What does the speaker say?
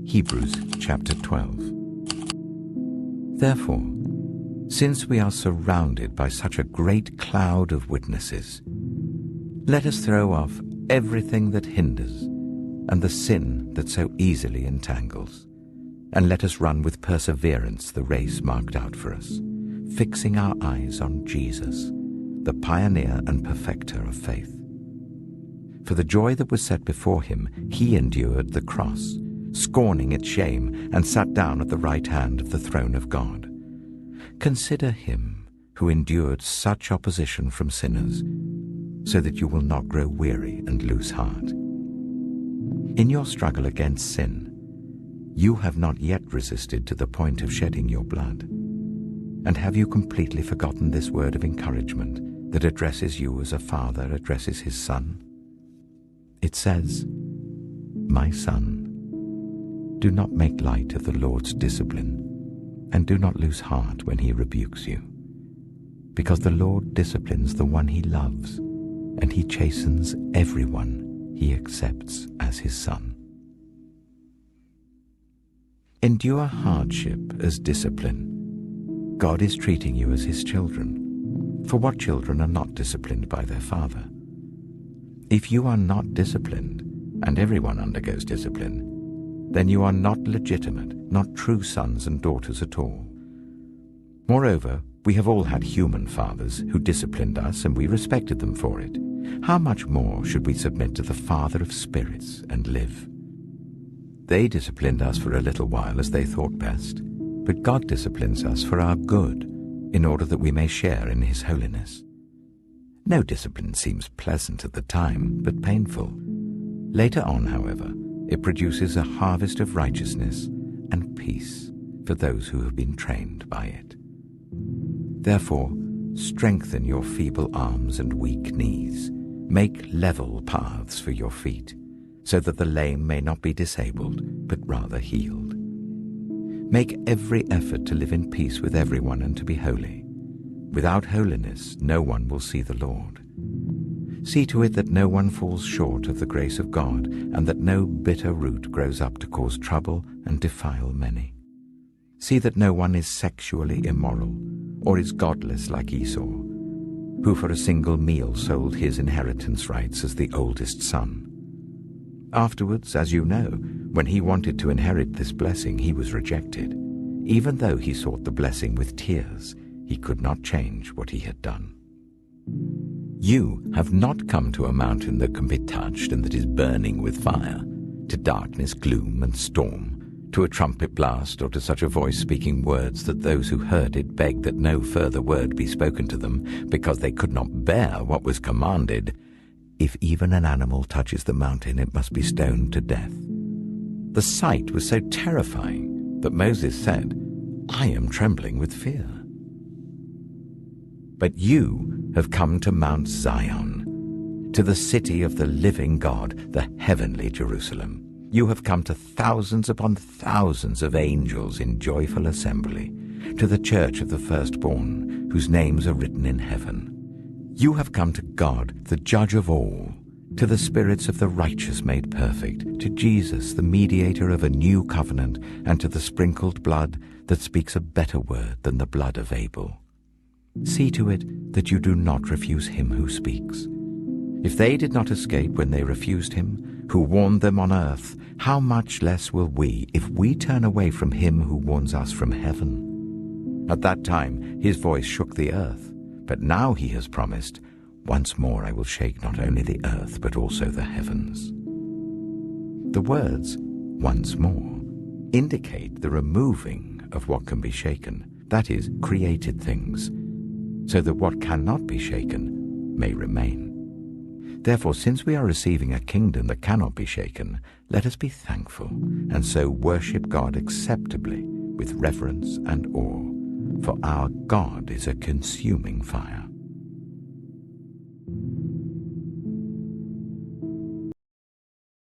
Hebrews chapter 12. Therefore, since we are surrounded by such a great cloud of witnesses, let us throw off everything that hinders and the sin that so easily entangles, and let us run with perseverance the race marked out for us, fixing our eyes on Jesus, the pioneer and perfecter of faith. For the joy that was set before him, he endured the cross, scorning its shame, and sat down at the right hand of the throne of God. Consider him who endured such opposition from sinners, so that you will not grow weary and lose heart. In your struggle against sin, you have not yet resisted to the point of shedding your blood. And have you completely forgotten this word of encouragement that addresses you as a father addresses his son? It says, "My son, do not make light of the Lord's discipline, and do not lose heart when he rebukes you. Because the Lord disciplines the one he loves, and he chastens everyone he accepts as his son." Endure hardship as discipline. God is treating you as his children. For what children are not disciplined by their father? If you are not disciplined, and everyone undergoes discipline, then you are not legitimate, not true sons and daughters at all. Moreover, we have all had human fathers who disciplined us, and we respected them for it. How much more should we submit to the Father of spirits and live? They disciplined us for a little while as they thought best, but God disciplines us for our good, in order that we may share in his holiness. No discipline seems pleasant at the time, but painful. Later on, however, it produces a harvest of righteousness and peace for those who have been trained by it. Therefore, strengthen your feeble arms and weak knees. Make level paths for your feet, so that the lame may not be disabled, but rather healed. Make every effort to live in peace with everyone and to be holy. Without holiness, no one will see the Lord. See to it that no one falls short of the grace of God, and that no bitter root grows up to cause trouble and defile many. See that no one is sexually immoral, or is godless like Esau, who for a single meal sold his inheritance rights as the oldest son. Afterwards, as you know, when he wanted to inherit this blessing, he was rejected. Even though he sought the blessing with tears, he could not change what he had done. You have not come to a mountain that can be touched and that is burning with fire, to darkness, gloom, and storm, to a trumpet blast, or to such a voice speaking words that those who heard it begged that no further word be spoken to them, because they could not bear what was commanded. If even an animal touches the mountain, it must be stoned to death. The sight was so terrifying that Moses said, "I am trembling with fear." But you have come to Mount Zion, to the city of the living God, the heavenly Jerusalem. You have come to thousands upon thousands of angels in joyful assembly, to the church of the firstborn, whose names are written in heaven. You have come to God, the judge of all, to the spirits of the righteous made perfect, to Jesus, the mediator of a new covenant, and to the sprinkled blood that speaks a better word than the blood of Abel. See to it that you do not refuse him who speaks. If they did not escape when they refused him, who warned them on earth, how much less will we, if we turn away from him who warns us from heaven? At that time his voice shook the earth, but now he has promised, "Once more I will shake not only the earth, but also the heavens." The words, "once more," indicate the removing of what can be shaken, that is, created things, so that what cannot be shaken may remain. Therefore, since we are receiving a kingdom that cannot be shaken, let us be thankful, and so worship God acceptably with reverence and awe, for our God is a consuming fire.